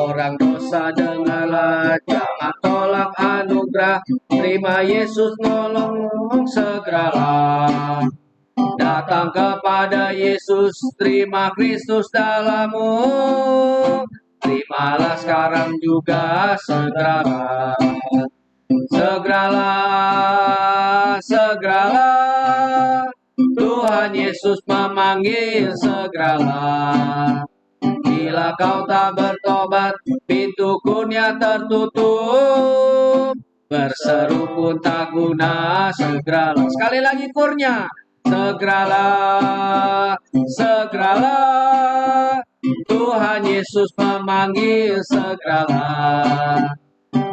orang dosa, dengarlah, jangan tolak anugerah. Terima Yesus nolong segeralah. Datang kepada Yesus, terima Kristus dalammu. Terimalah sekarang juga, segeralah. Segeralah, segeralah. Tuhan Yesus memanggil, segeralah. Bila kau tak bertobat, pintu kurnia tertutup. Berseru pun tak guna, segeralah. Sekali lagi kurnia. Segeralah, segeralah. Tuhan Yesus memanggil, segeralah.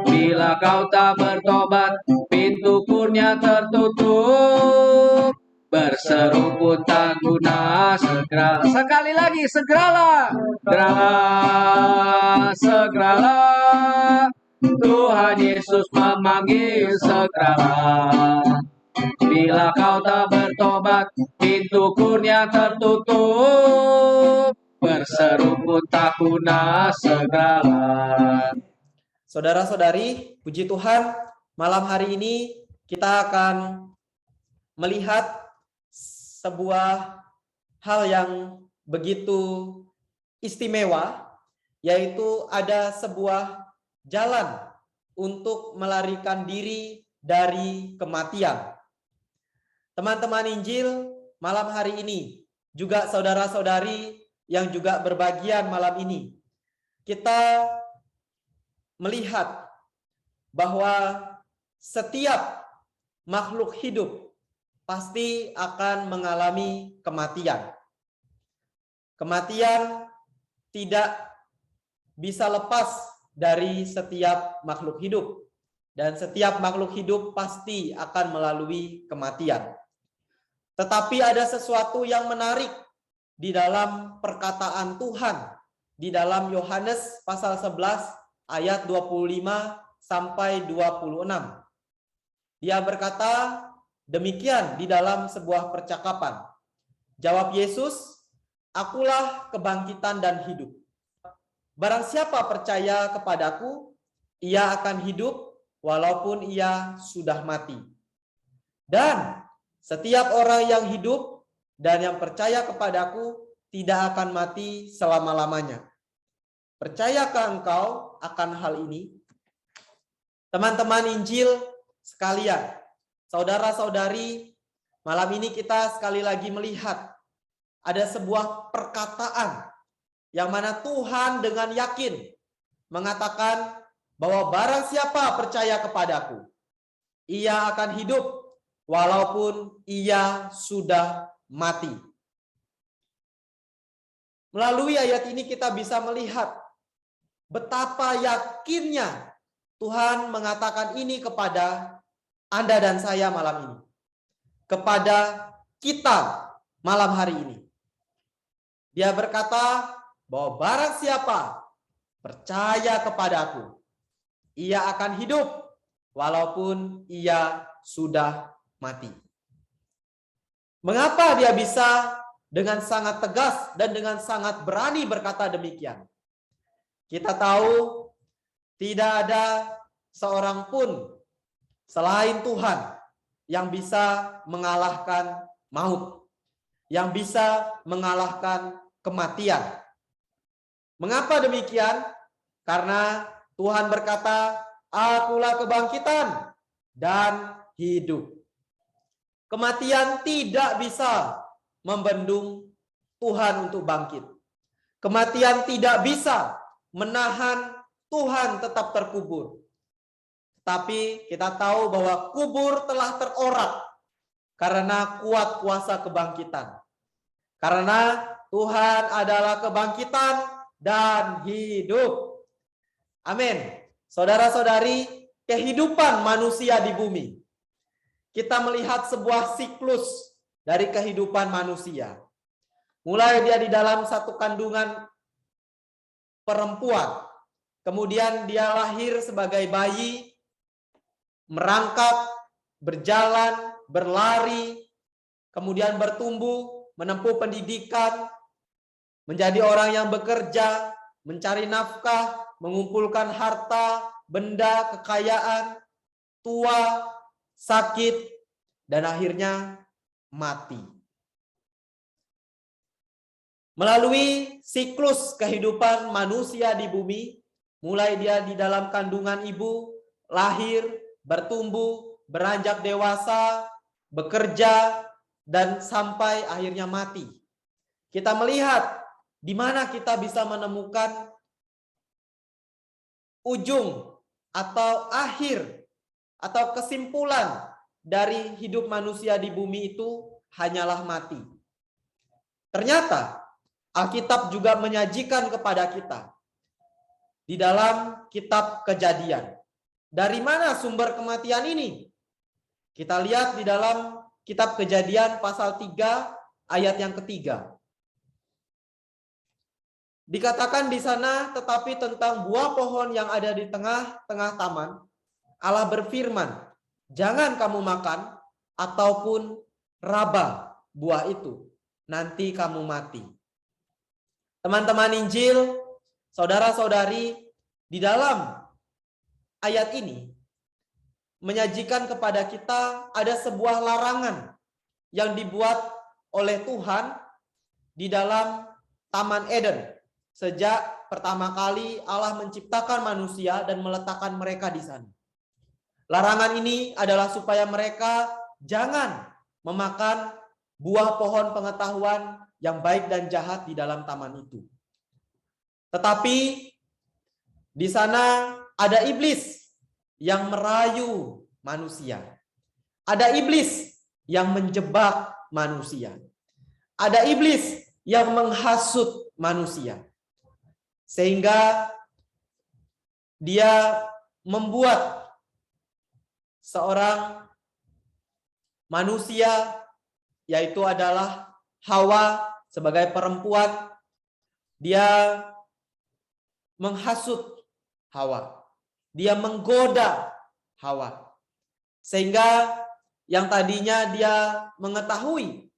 Bila kau tak bertobat, pintu kurnia tertutup. Berseru pun tak guna, segeralah. Sekali lagi, segeralah. Segeralah, segeralah. Tuhan Yesus memanggil, segeralah. Bila kau tak bertobat, pintu kurnia tertutup. Berseru pun tak guna, segeralah. Saudara-saudari, puji Tuhan, malam hari ini kita akan melihat sebuah hal yang begitu istimewa, yaitu ada sebuah jalan untuk melarikan diri dari kematian. Teman-teman Injil, malam hari ini, juga saudara-saudari yang juga berbagian malam ini, kita melihat bahwa setiap makhluk hidup pasti akan mengalami kematian. Kematian tidak bisa lepas dari setiap makhluk hidup, dan setiap makhluk hidup pasti akan melalui kematian. Tetapi ada sesuatu yang menarik di dalam perkataan Tuhan di dalam Yohanes pasal 11 ayat 25 sampai 26. Dia berkata demikian di dalam sebuah percakapan. Jawab Yesus, "Akulah kebangkitan dan hidup. Barang siapa percaya kepadaku, ia akan hidup walaupun ia sudah mati. Dan setiap orang yang hidup dan yang percaya kepadaku tidak akan mati selama-lamanya. Percayakah engkau akan hal ini?" Teman-teman Injil sekalian, saudara-saudari, malam ini kita sekali lagi melihat ada sebuah perkataan yang mana Tuhan dengan yakin mengatakan bahwa barang siapa percaya kepadaku, ia akan hidup walaupun ia sudah mati. Melalui ayat ini kita bisa melihat betapa yakinnya Tuhan mengatakan ini kepada Anda dan saya malam ini. Kepada kita malam hari ini. Dia berkata bahwa barang siapa percaya kepadaku, ia akan hidup walaupun ia sudah mati. Mengapa dia bisa dengan sangat tegas dan dengan sangat berani berkata demikian? Kita tahu tidak ada seorang pun selain Tuhan yang bisa mengalahkan maut, yang bisa mengalahkan kematian. Mengapa demikian? Karena Tuhan berkata, "Akulah kebangkitan dan hidup." Kematian tidak bisa membendung Tuhan untuk bangkit. Kematian tidak bisa menahan Tuhan tetap terkubur. Tapi kita tahu bahwa kubur telah terorak karena kuat kuasa kebangkitan. Karena Tuhan adalah kebangkitan dan hidup. Amin. Saudara-saudari, kehidupan manusia di bumi, kita melihat sebuah siklus dari kehidupan manusia. Mulai dia di dalam satu kandungan perempuan, kemudian dia lahir sebagai bayi, merangkak, berjalan, berlari, kemudian bertumbuh, menempuh pendidikan, menjadi orang yang bekerja, mencari nafkah, mengumpulkan harta, benda, kekayaan, tua, sakit, dan akhirnya mati. Melalui siklus kehidupan manusia di bumi, mulai dia di dalam kandungan ibu, lahir, bertumbuh, beranjak dewasa, bekerja, dan sampai akhirnya mati. Kita melihat di mana kita bisa menemukan ujung atau akhir atau kesimpulan dari hidup manusia di bumi itu hanyalah mati. Ternyata Alkitab juga menyajikan kepada kita di dalam kitab Kejadian. Dari mana sumber kematian ini? Kita lihat di dalam kitab Kejadian pasal 3 ayat yang ketiga. Dikatakan di sana, tetapi tentang buah pohon yang ada di tengah-tengah taman, Allah berfirman, jangan kamu makan ataupun raba buah itu, nanti kamu mati. Teman-teman Injil, saudara-saudari, di dalam ayat ini menyajikan kepada kita ada sebuah larangan yang dibuat oleh Tuhan di dalam Taman Eden. Sejak pertama kali Allah menciptakan manusia dan meletakkan mereka di sana. Larangan ini adalah supaya mereka jangan memakan buah pohon pengetahuan yang baik dan jahat di dalam taman itu. Tetapi di sana ada iblis yang merayu manusia. Ada iblis yang menjebak manusia. Ada iblis yang menghasut manusia. Sehingga dia membuat seorang manusia, yaitu adalah Hawa sebagai perempuan, dia menghasut Hawa. Dia menggoda Hawa. Sehingga yang tadinya dia mengetahui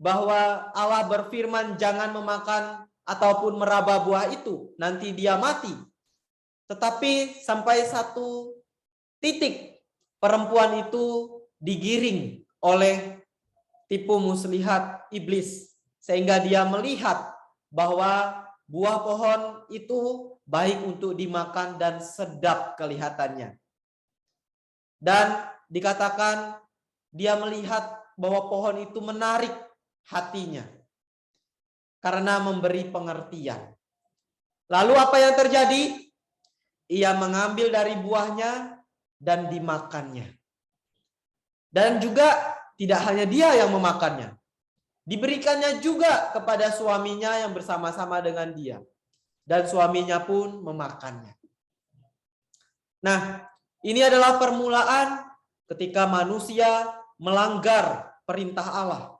bahwa Allah berfirman jangan memakan ataupun meraba buah itu, nanti dia mati. Tetapi sampai satu titik perempuan itu digiring oleh tipu muslihat iblis. Sehingga dia melihat bahwa buah pohon itu baik untuk dimakan dan sedap kelihatannya. Dan dikatakan dia melihat bahwa pohon itu menarik hatinya karena memberi pengertian. Lalu apa yang terjadi? Ia mengambil dari buahnya dan dimakannya. Dan juga tidak hanya dia yang memakannya. Diberikannya juga kepada suaminya yang bersama-sama dengan dia. Dan suaminya pun memakannya. Nah, ini adalah permulaan ketika manusia melanggar perintah Allah.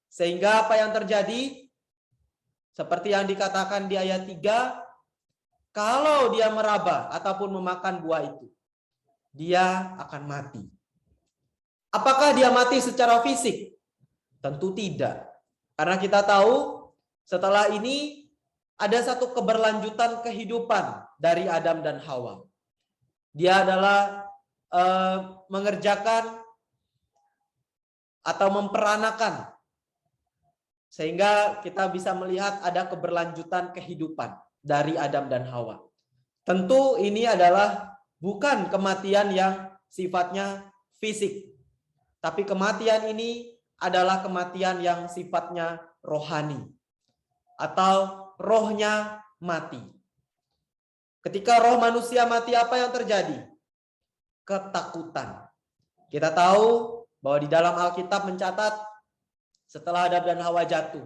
Sehingga apa yang terjadi? Seperti yang dikatakan di ayat 3, kalau dia meraba ataupun memakan buah itu, dia akan mati. Apakah dia mati secara fisik? Tentu tidak. Karena kita tahu setelah ini ada satu keberlanjutan kehidupan dari Adam dan Hawa. Dia adalah mengerjakan atau memperanakan. Sehingga kita bisa melihat ada keberlanjutan kehidupan dari Adam dan Hawa. Tentu ini adalah bukan kematian yang sifatnya fisik. Tapi kematian ini adalah kematian yang sifatnya rohani. Atau rohnya mati. Ketika roh manusia mati, apa yang terjadi? Ketakutan. Kita tahu bahwa di dalam Alkitab mencatat setelah Adam dan Hawa jatuh,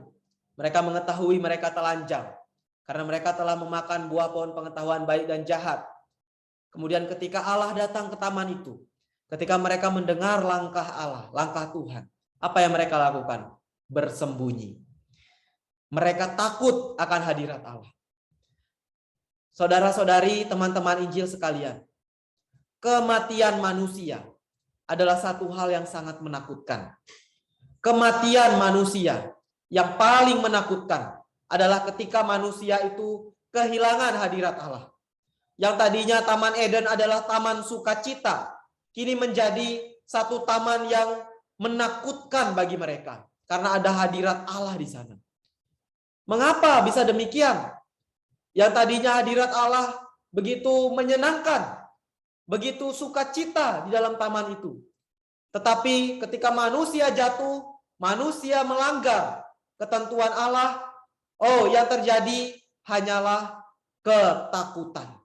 mereka mengetahui mereka telanjang karena mereka telah memakan buah pohon pengetahuan baik dan jahat. Kemudian ketika Allah datang ke taman itu, ketika mereka mendengar langkah Allah, langkah Tuhan, apa yang mereka lakukan? Bersembunyi. Mereka takut akan hadirat Allah. Saudara-saudari, teman-teman Injil sekalian, kematian manusia adalah satu hal yang sangat menakutkan. Kematian manusia yang paling menakutkan adalah ketika manusia itu kehilangan hadirat Allah. Yang tadinya Taman Eden adalah taman sukacita, kini menjadi satu taman yang menakutkan bagi mereka karena ada hadirat Allah di sana. Mengapa bisa demikian? Yang tadinya hadirat Allah begitu menyenangkan, begitu sukacita di dalam taman itu. Tetapi ketika manusia jatuh, manusia melanggar ketentuan Allah, yang terjadi hanyalah ketakutan.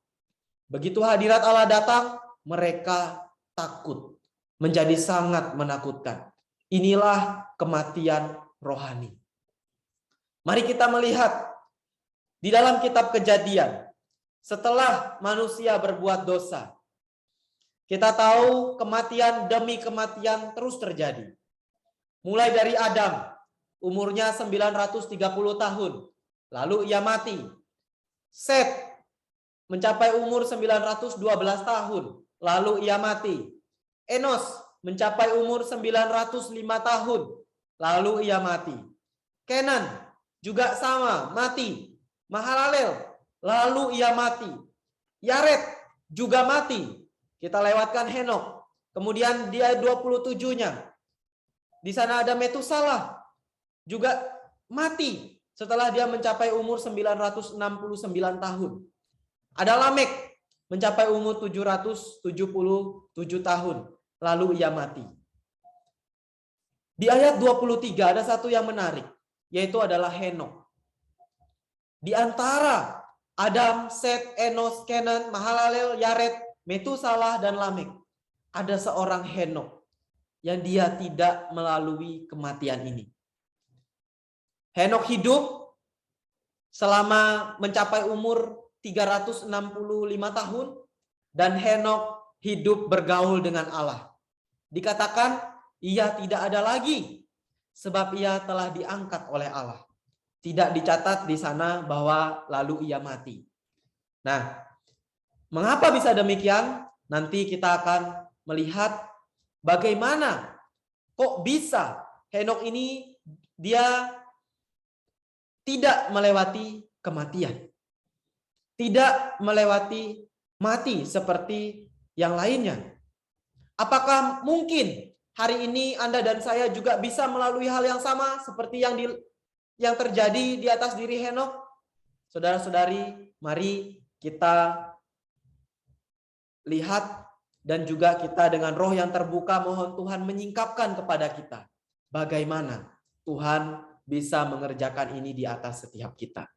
Begitu hadirat Allah datang, mereka takut. Menjadi sangat menakutkan. Inilah kematian rohani. Mari kita melihat di dalam kitab Kejadian. Setelah manusia berbuat dosa, kita tahu kematian demi kematian terus terjadi. Mulai dari Adam, umurnya 930 tahun. Lalu ia mati. Set mencapai umur 912 tahun. Lalu ia mati. Enos mencapai umur 905 tahun. Lalu ia mati. Kenan juga sama, mati. Mahalalel, lalu ia mati. Yared juga mati. Kita lewatkan Henok. Kemudian dia 27-nya. Di sana ada Metusalah. Juga mati setelah dia mencapai umur 969 tahun. Ada Lamek mencapai umur 777 tahun. Lalu ia mati. Di ayat 23 ada satu yang menarik. Yaitu adalah Henok. Di antara Adam, Set, Enos, Kenan, Mahalalel, Yared, Metusalah, dan Lamek. Ada seorang Henok. Yang dia tidak melalui kematian ini. Henok hidup selama mencapai umur 365 tahun. Dan Henok hidup bergaul dengan Allah. Dikatakan ia tidak ada lagi. Sebab ia telah diangkat oleh Allah. Tidak dicatat di sana bahwa lalu ia mati. Nah, mengapa bisa demikian? Nanti kita akan melihat bagaimana kok bisa Henok ini dia tidak melewati kematian. Tidak melewati mati seperti yang lainnya. Apakah mungkin hari ini Anda dan saya juga bisa melalui hal yang sama seperti yang terjadi di atas diri Henok? Saudara-saudari, mari kita lihat dan juga kita dengan roh yang terbuka mohon Tuhan menyingkapkan kepada kita bagaimana Tuhan bisa mengerjakan ini di atas setiap kita.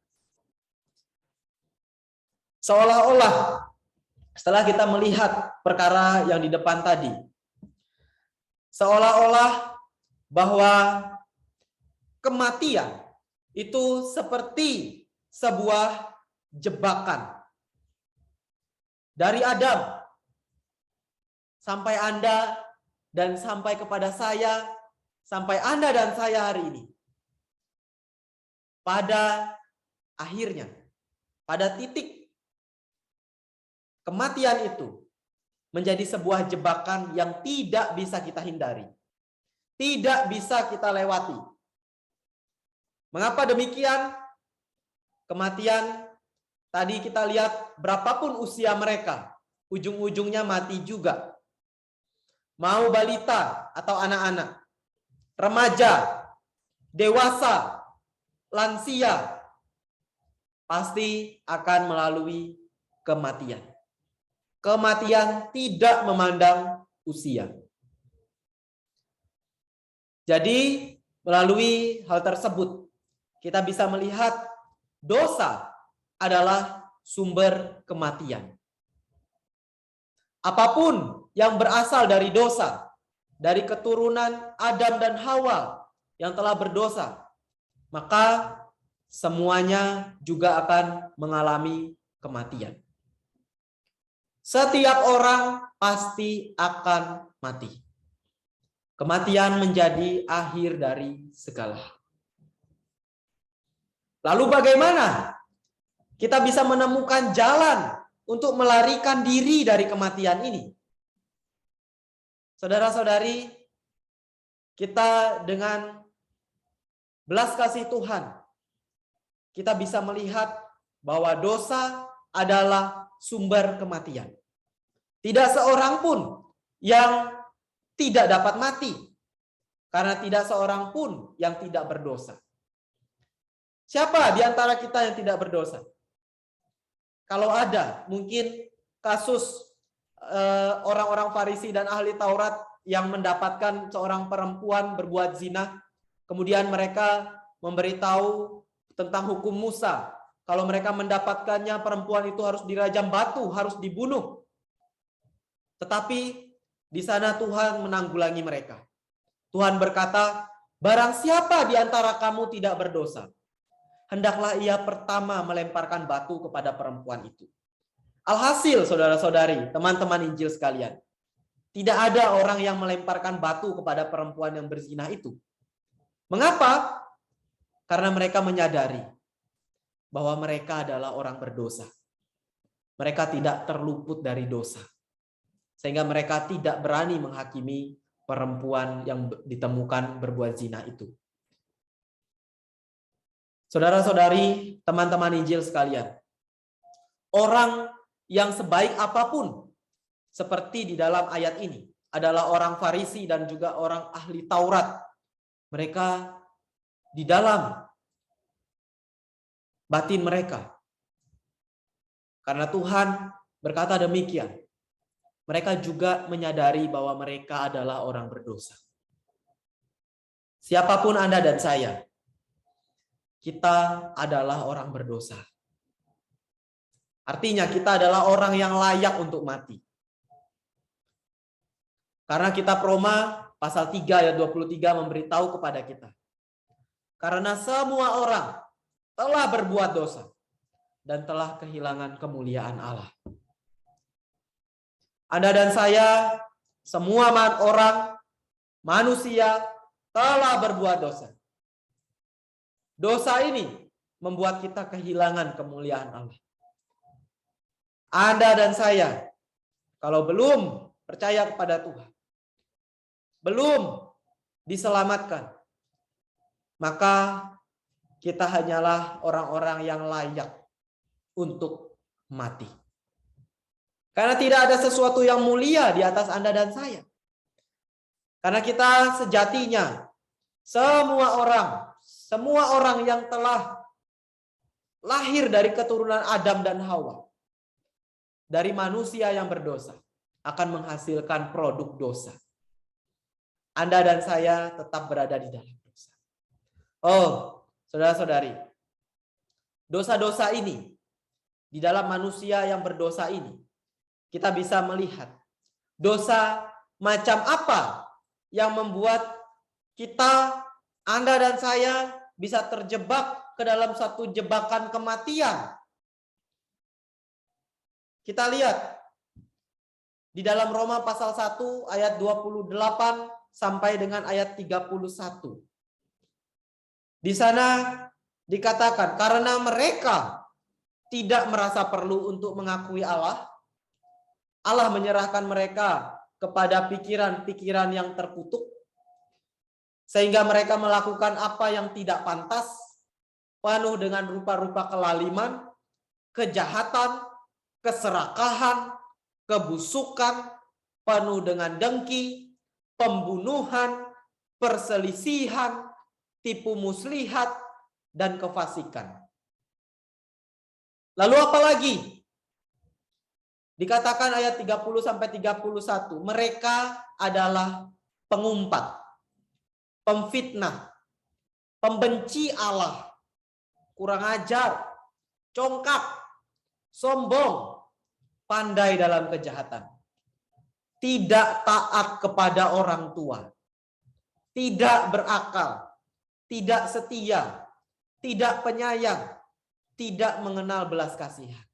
Seolah-olah setelah kita melihat perkara yang di depan tadi, seolah-olah bahwa kematian itu seperti sebuah jebakan. Dari Adam sampai Anda dan sampai kepada saya, sampai Anda dan saya hari ini. Pada akhirnya, pada titik kematian itu menjadi sebuah jebakan yang tidak bisa kita hindari. Tidak bisa kita lewati. Mengapa demikian? Kematian tadi kita lihat berapapun usia mereka, ujung-ujungnya mati juga. Mau balita atau anak-anak, remaja, dewasa, lansia, pasti akan melalui kematian. Kematian tidak memandang usia. Jadi, melalui hal tersebut, kita bisa melihat dosa adalah sumber kematian. Apapun yang berasal dari dosa, dari keturunan Adam dan Hawa yang telah berdosa, maka semuanya juga akan mengalami kematian. Setiap orang pasti akan mati. Kematian menjadi akhir dari segala. Lalu bagaimana kita bisa menemukan jalan untuk melarikan diri dari kematian ini? Saudara-saudari, kita dengan belas kasih Tuhan, kita bisa melihat bahwa dosa adalah sumber kematian. Tidak seorang pun yang tidak dapat mati, karena tidak seorang pun yang tidak berdosa. Siapa di antara kita yang tidak berdosa? Kalau ada, mungkin kasus orang-orang Farisi dan ahli Taurat yang mendapatkan seorang perempuan berbuat zina, kemudian mereka memberitahu tentang hukum Musa. Kalau mereka mendapatkannya, perempuan itu harus dirajam batu, harus dibunuh. Tetapi di sana Tuhan menanggulangi mereka. Tuhan berkata, barang siapa di antara kamu tidak berdosa, hendaklah ia pertama melemparkan batu kepada perempuan itu. Alhasil, saudara-saudari, teman-teman Injil sekalian, tidak ada orang yang melemparkan batu kepada perempuan yang berzina itu. Mengapa? Karena mereka menyadari bahwa mereka adalah orang berdosa. Mereka tidak terluput dari dosa. Sehingga mereka tidak berani menghakimi perempuan yang ditemukan berbuat zina itu. Saudara-saudari, teman-teman Injil sekalian, orang yang sebaik apapun, seperti di dalam ayat ini, adalah orang Farisi dan juga orang ahli Taurat. Mereka di dalam batin mereka, karena Tuhan berkata demikian, mereka juga menyadari bahwa mereka adalah orang berdosa. Siapapun Anda dan saya, kita adalah orang berdosa. Artinya kita adalah orang yang layak untuk mati. Karena kitab Roma pasal 3 ayat 23 memberitahu kepada kita. Karena semua orang telah berbuat dosa dan telah kehilangan kemuliaan Allah. Anda dan saya, semua orang, manusia telah berbuat dosa. Dosa ini membuat kita kehilangan kemuliaan Allah. Anda dan saya, kalau belum percaya kepada Tuhan, belum diselamatkan, maka kita hanyalah orang-orang yang layak untuk mati. Karena tidak ada sesuatu yang mulia di atas Anda dan saya. Karena kita sejatinya, semua orang yang telah lahir dari keturunan Adam dan Hawa, dari manusia yang berdosa, akan menghasilkan produk dosa. Anda dan saya tetap berada di dalam dosa. Oh, saudara-saudari, dosa-dosa ini, di dalam manusia yang berdosa ini, kita bisa melihat dosa macam apa yang membuat kita, Anda dan saya, bisa terjebak ke dalam satu jebakan kematian. Kita lihat di dalam Roma pasal 1 ayat 28 sampai dengan ayat 31. Di sana dikatakan, karena mereka tidak merasa perlu untuk mengakui Allah, Allah menyerahkan mereka kepada pikiran-pikiran yang terkutuk, sehingga mereka melakukan apa yang tidak pantas, penuh dengan rupa-rupa kelaliman, kejahatan, keserakahan, kebusukan, penuh dengan dengki, pembunuhan, perselisihan, tipu muslihat, dan kefasikan. Lalu apa lagi? Dikatakan ayat 30 sampai 31, mereka adalah pengumpat, pemfitnah, pembenci Allah, kurang ajar, congkak, sombong, pandai dalam kejahatan, tidak taat kepada orang tua, tidak berakal, tidak setia, tidak penyayang, tidak mengenal belas kasihan.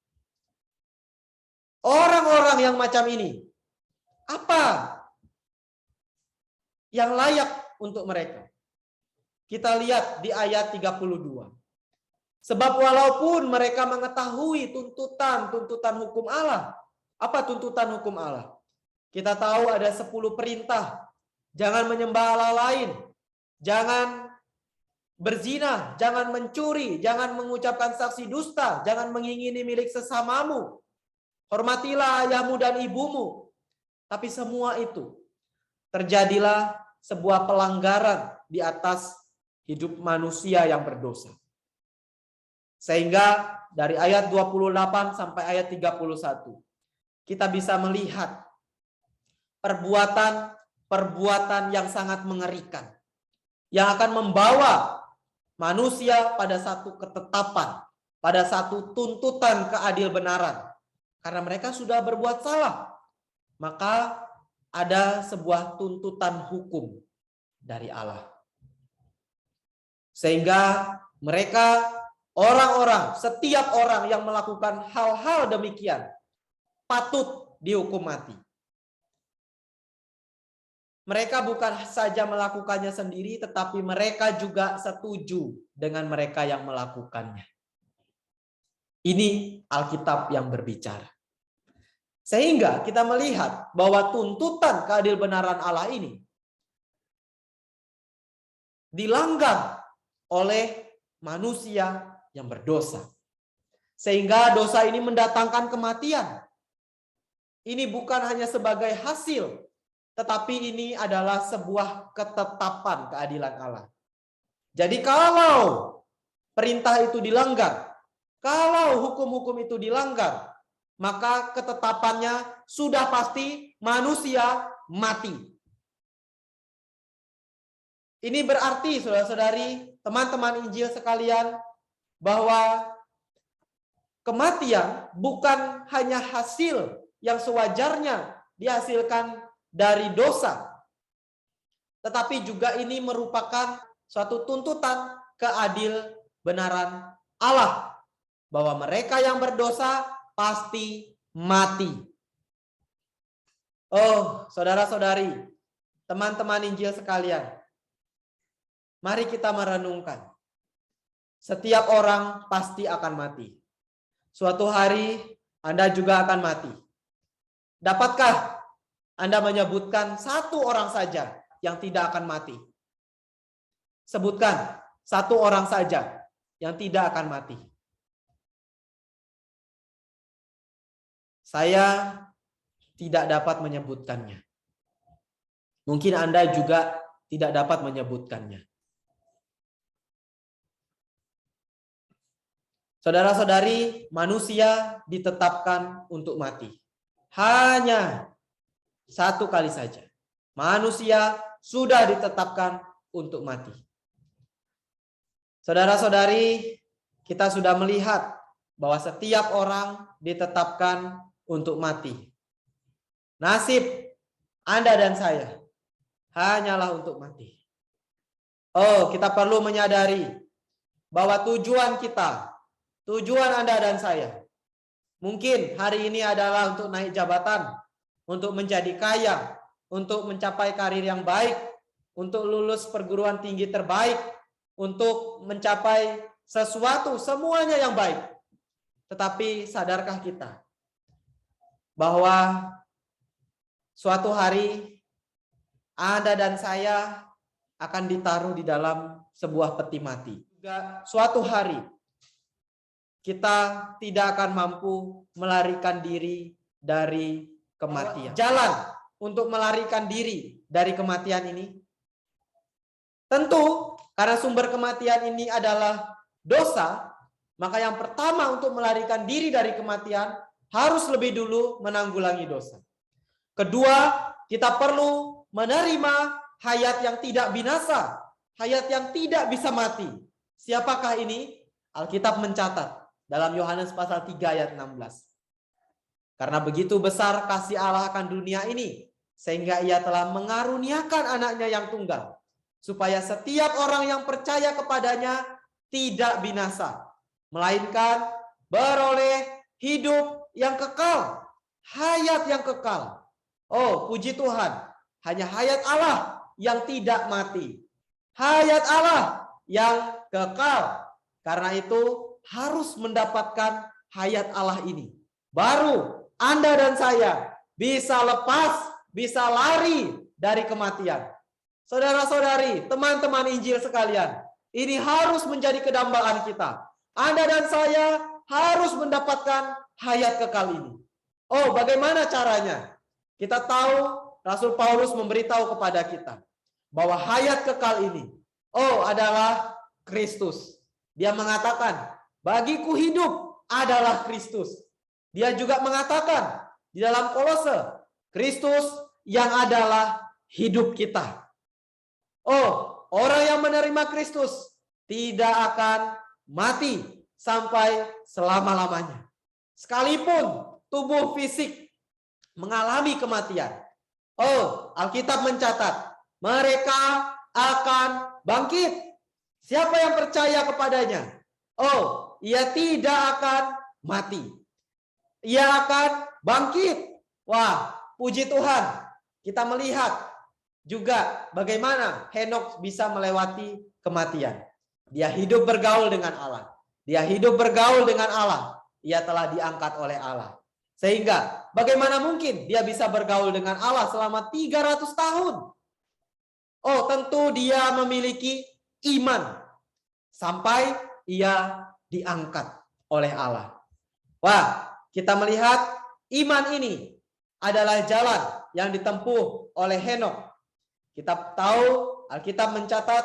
Orang-orang yang macam ini, apa yang layak untuk mereka? Kita lihat di ayat 32. Sebab walaupun mereka mengetahui tuntutan hukum Allah. Apa tuntutan hukum Allah? Kita tahu ada 10 perintah. Jangan menyembah Allah lain. Jangan berzina, jangan mencuri, jangan mengucapkan saksi dusta, jangan mengingini milik sesamamu. Hormatilah ayahmu dan ibumu. Tapi semua itu terjadilah sebuah pelanggaran di atas hidup manusia yang berdosa. Sehingga dari ayat 28 sampai ayat 31 kita bisa melihat perbuatan yang sangat mengerikan yang akan membawa manusia pada satu ketetapan, pada satu tuntutan keadil benaran. Karena mereka sudah berbuat salah, maka ada sebuah tuntutan hukum dari Allah. Sehingga mereka, orang-orang, setiap orang yang melakukan hal-hal demikian patut dihukum mati. Mereka bukan saja melakukannya sendiri, tetapi mereka juga setuju dengan mereka yang melakukannya. Ini Alkitab yang berbicara. Sehingga kita melihat bahwa tuntutan keadilbenaran Allah ini dilanggar oleh manusia yang berdosa. Sehingga dosa ini mendatangkan kematian. Ini bukan hanya sebagai hasil, tetapi ini adalah sebuah ketetapan keadilan Allah. Jadi kalau perintah itu dilanggar, kalau hukum-hukum itu dilanggar, maka ketetapannya sudah pasti manusia mati. Ini berarti, saudara-saudari, teman-teman Injil sekalian, bahwa kematian bukan hanya hasil yang sewajarnya dihasilkan dari dosa, tetapi juga ini merupakan suatu tuntutan keadilbenaran Allah, bahwa mereka yang berdosa pasti mati. Oh, saudara-saudari, teman-teman Injil sekalian, mari kita merenungkan. Setiap orang pasti akan mati. Suatu hari Anda juga akan mati. Dapatkah Anda menyebutkan satu orang saja yang tidak akan mati? Sebutkan satu orang saja yang tidak akan mati. Saya tidak dapat menyebutkannya. Mungkin Anda juga tidak dapat menyebutkannya. Saudara-saudari, manusia ditetapkan untuk mati. Hanya satu kali saja. Manusia sudah ditetapkan untuk mati. Saudara-saudari, kita sudah melihat bahwa setiap orang ditetapkan untuk mati. Nasib Anda dan saya hanyalah untuk mati. Oh, kita perlu menyadari bahwa tujuan kita, tujuan Anda dan saya, mungkin hari ini adalah untuk naik jabatan, untuk menjadi kaya, untuk mencapai karir yang baik, untuk lulus perguruan tinggi terbaik, untuk mencapai sesuatu, semuanya yang baik. Tetapi sadarkah kita bahwa suatu hari Anda dan saya akan ditaruh di dalam sebuah peti mati. Juga suatu hari kita tidak akan mampu melarikan diri dari kematian. Jalan untuk melarikan diri dari kematian ini, tentu karena sumber kematian ini adalah dosa, maka yang pertama untuk melarikan diri dari kematian harus lebih dulu menanggulangi dosa. Kedua, kita perlu menerima hayat yang tidak binasa, hayat yang tidak bisa mati. Siapakah ini? Alkitab mencatat dalam Yohanes pasal 3 ayat 16. Karena begitu besar kasih Allah akan dunia ini, sehingga ia telah mengaruniakan anaknya yang tunggal, supaya setiap orang yang percaya kepadanya tidak binasa, melainkan beroleh hidup yang kekal, hayat yang kekal. Oh, puji Tuhan, hanya hayat Allah yang tidak mati, hayat Allah yang kekal. Karena itu harus mendapatkan hayat Allah ini, baru Anda dan saya bisa lepas, bisa lari dari kematian. Saudara-saudari, teman-teman Injil sekalian, Ini harus menjadi kedambaan kita. Anda dan saya harus mendapatkan hayat kekal ini. Oh, bagaimana caranya? Kita tahu Rasul Paulus memberitahu kepada kita bahwa hayat kekal ini, adalah Kristus. Dia mengatakan, bagiku hidup adalah Kristus. Dia juga mengatakan di dalam Kolose, Kristus yang adalah hidup kita. Orang yang menerima Kristus tidak akan mati sampai selama-lamanya. Sekalipun tubuh fisik mengalami kematian. Alkitab mencatat, mereka akan bangkit. Siapa yang percaya kepadanya? Ia tidak akan mati. Ia akan bangkit. Wah, puji Tuhan. Kita melihat juga bagaimana Henokh bisa melewati kematian. Dia hidup bergaul dengan Allah. Dia hidup bergaul dengan Allah. Ia telah diangkat oleh Allah. Sehingga bagaimana mungkin dia bisa bergaul dengan Allah selama 300 tahun? Tentu dia memiliki iman sampai ia diangkat oleh Allah. Wah, kita melihat iman ini adalah jalan yang ditempuh oleh Henokh. Kita tahu Alkitab mencatat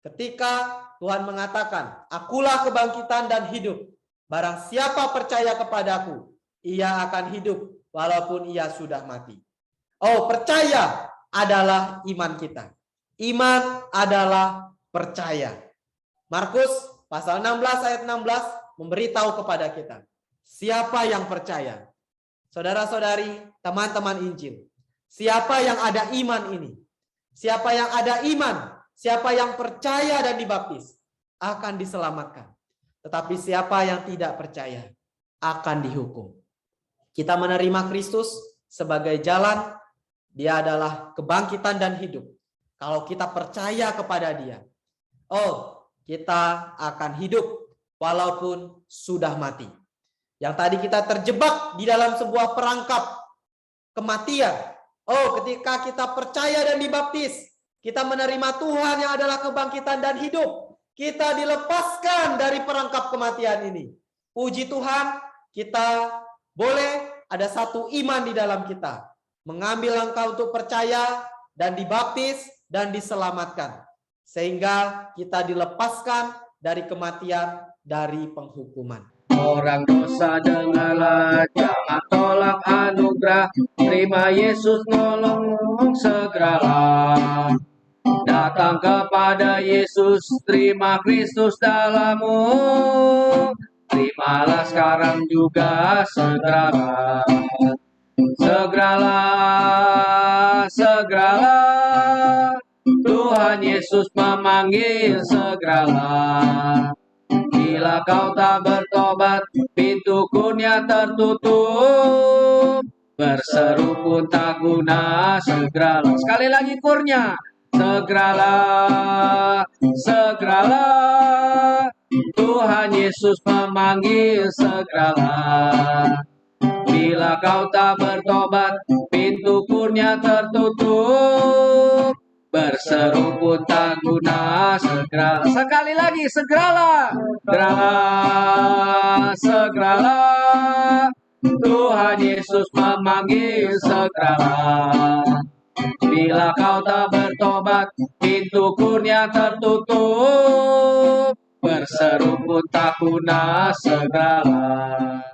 ketika Tuhan mengatakan, akulah kebangkitan dan hidup. Barang siapa percaya kepadaku, ia akan hidup walaupun ia sudah mati. Percaya adalah iman kita. Iman adalah percaya. Markus pasal 16 ayat 16 memberitahu kepada kita. Siapa yang percaya? Saudara-saudari, teman-teman Injil. Siapa yang ada iman ini? Siapa yang ada iman? Siapa yang percaya dan dibaptis akan diselamatkan. Tetapi siapa yang tidak percaya akan dihukum. Kita menerima Kristus sebagai jalan. Dia adalah kebangkitan dan hidup. Kalau kita percaya kepada Dia, kita akan hidup walaupun sudah mati. Yang tadi kita terjebak di dalam sebuah perangkap kematian. Ketika kita percaya dan dibaptis, kita menerima Tuhan yang adalah kebangkitan dan hidup. Kita dilepaskan dari perangkap kematian ini. Puji Tuhan, kita boleh ada satu iman di dalam kita. Mengambil langkah untuk percaya dan dibaptis dan diselamatkan. Sehingga kita dilepaskan dari kematian, dari penghukuman. Orang dosa dengarlah, jangan tolak anugerah. Terima Yesus nolong segeralah. Datang kepada Yesus, terima Kristus dalammu. Terimalah sekarang juga segeralah. Segeralah, segeralah. Tuhan Yesus memanggil, segeralah. Bila kau tak bertobat, pintu kurnia tertutup. Berseru pun tak guna, segeralah. Sekali lagi kurnia. Segeralah, segeralah. Tuhan Yesus memanggil, segeralah. Bila kau tak bertobat, pintu kurnia tertutup. Berseru pun tak guna, segeralah. Sekali lagi, segeralah. Segeralah, segeralah. Tuhan Yesus memanggil, segeralah. Bila kau tak bertobat, pintu kurnia tertutup. Berseru pun tak guna, segeralah.